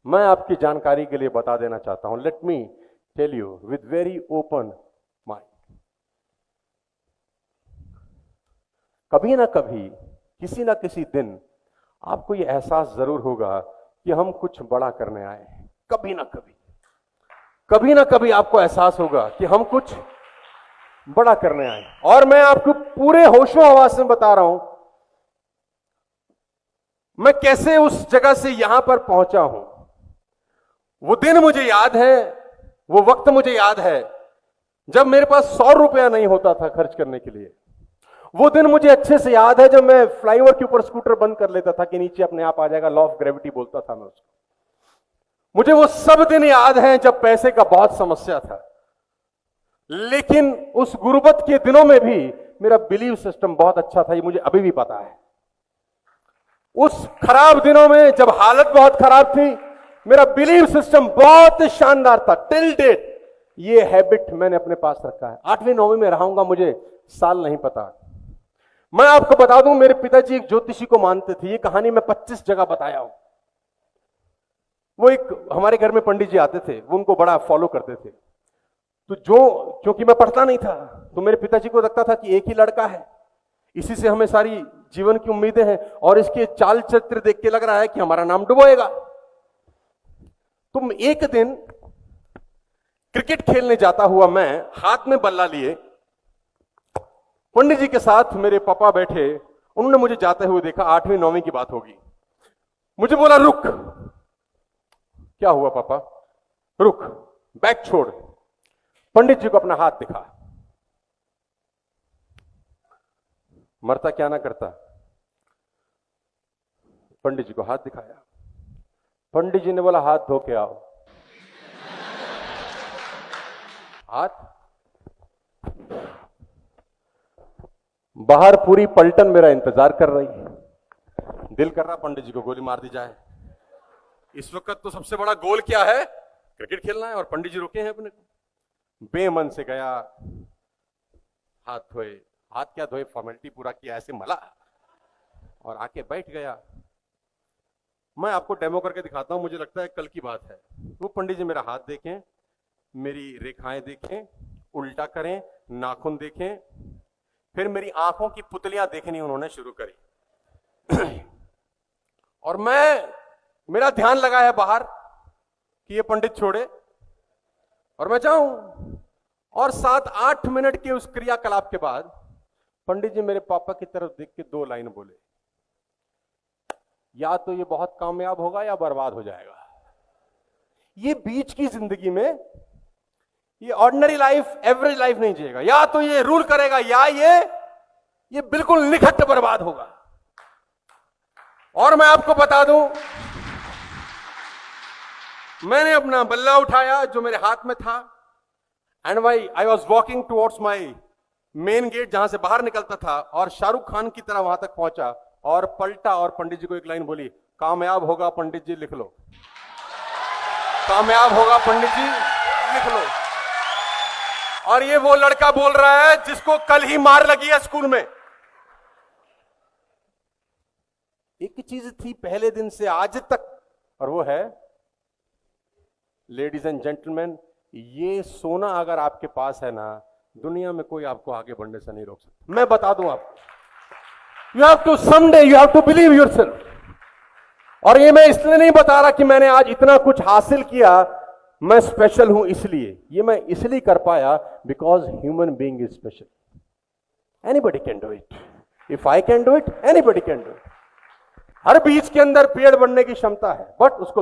मैं आपकी जानकारी के लिए बता देना चाहता हूं, let me tell you with very open mind. कभी ना कभी, किसी ना किसी दिन आपको यह एहसास जरूर होगा कि हम कुछ बड़ा करने आए हैं। कभी ना कभी आपको एहसास होगा कि हम कुछ बड़ा करने आए। और मैं आपको पूरे होशो हवास में बता रहा हूं मैं कैसे उस जगह से यहां पर पहुंचा हूं। वो दिन मुझे याद है, वो वक्त मुझे याद है जब मेरे पास 100 रुपया नहीं होता था खर्च करने के लिए। वो दिन मुझे अच्छे से याद है जब मैं फ्लाईओवर के ऊपर स्कूटर बंद कर लेता था कि नीचे अपने आप आ जाएगा, लॉ ऑफ ग्रेविटी बोलता था मैं उसको। मुझे वो सब दिन याद हैं जब पैसे का बहुत समस्या था। लेकिन उस गुर्बत के दिनों में भी मेरा बिलीव सिस्टम बहुत अच्छा था, ये मुझे अभी भी पता है। उस खराब दिनों में जब हालत बहुत खराब थी, मेरा बिलीव सिस्टम बहुत शानदार था। टिल डेट ये हैबिट मैंने अपने पास रखा है। 8वीं 9वीं में रहूंगा, मुझे साल नहीं पता। मैं आपको बता दूं, मेरे पिताजी एक ज्योतिषी को मानते थे। ये कहानी मैं 25 जगह बताया हूं। वो एक हमारे घर में पंडित जी आते थे, वो उनको बड़ा फॉलो करते थे। तो क्योंकि मैं पढ़ता नहीं था, तो मेरे पिताजी को लगता था कि एक ही लड़का है, इसी से हमें सारी जीवन की उम्मीदें हैं, और इसके चाल चरित्र देख के लग रहा है कि हमारा नाम डुबोएगा। तुम एक दिन क्रिकेट खेलने जाता हुआ मैं, हाथ में बल्ला लिए, पंडित जी के साथ मेरे पापा बैठे, उन्होंने मुझे जाते हुए देखा। 8वीं 9वीं की बात होगी। मुझे बोला, रुक। क्या हुआ पापा? रुक, बैग छोड़। पंडित जी को अपना हाथ दिखा। मरता क्या ना करता। पंडित जी को हाथ दिखाया। पंडित जी ने बोला, हाथ धो के आओ। हाथ बाहर पूरी पलटन मेरा इंतजार कर रही है। दिल कर रहा पंडित जी को गोली मार दी जाए। इस वक्त तो सबसे बड़ा गोल क्या है? क्रिकेट खेलना है, और पंडित जी रोके हैं अपने को। बेमन से गया, हाथ धोए। हाथ क्या धोए, फॉर्मेलिटी पूरा किया, ऐसे मला और आके बैठ गया। मैं आपको डेमो करके दिखाता हूं, मुझे लगता है कल की बात है। वो पंडित जी मेरा हाथ देखें, मेरी रेखाएं देखें, उल्टा करें, नाखून देखें, फिर मेरी आंखों की पुतलियां देखनी उन्होंने शुरू करी। और मेरा ध्यान लगा है बाहर कि ये पंडित छोड़े और मैं जाऊं। और 7-8 मिनट के उस क्रियाकलाप के बाद पंडित जी मेरे पापा की तरफ देख के 2 लाइन बोले, या तो ये बहुत कामयाब होगा या बर्बाद हो जाएगा। ये बीच की जिंदगी में, ये ऑर्डिनरी लाइफ, एवरेज लाइफ नहीं जिएगा। या तो ये रूल करेगा, या ये बिल्कुल निखट बर्बाद होगा। और मैं आपको बता दूं, मैंने अपना बल्ला उठाया जो मेरे हाथ में था, and I was walking towards my main gate, जहां से बाहर निकलता था, और शाहरुख खान की तरह वहां तक पहुंचा और पलटा और पंडित जी को एक लाइन बोली, कामयाब होगा पंडित जी, लिख लो। कामयाब होगा पंडित जी, लिख लो। और ये वो लड़का बोल रहा है जिसको कल ही मार लगी है स्कूल में। एक चीज थी पहले दिन से आज तक, और वो है, लेडीज एंड जेंटलमैन, ये सोना अगर आपके पास है ना, दुनिया में कोई आपको आगे बढ़ने से नहीं रोक सकता। मैं बता दूं आपको, you have to someday, you have to believe yourself. और ये मैं इसलिए नहीं बता रहा कि मैंने आज इतना कुछ हासिल किया, मैं स्पेशल हूं इसलिए। ये मैं इसलिए कर पाया because human being is special. Anybody can do it. If I can do it, anybody can do it. हर बीज के अंदर पेड़ बनने की क्षमता है, बट उसको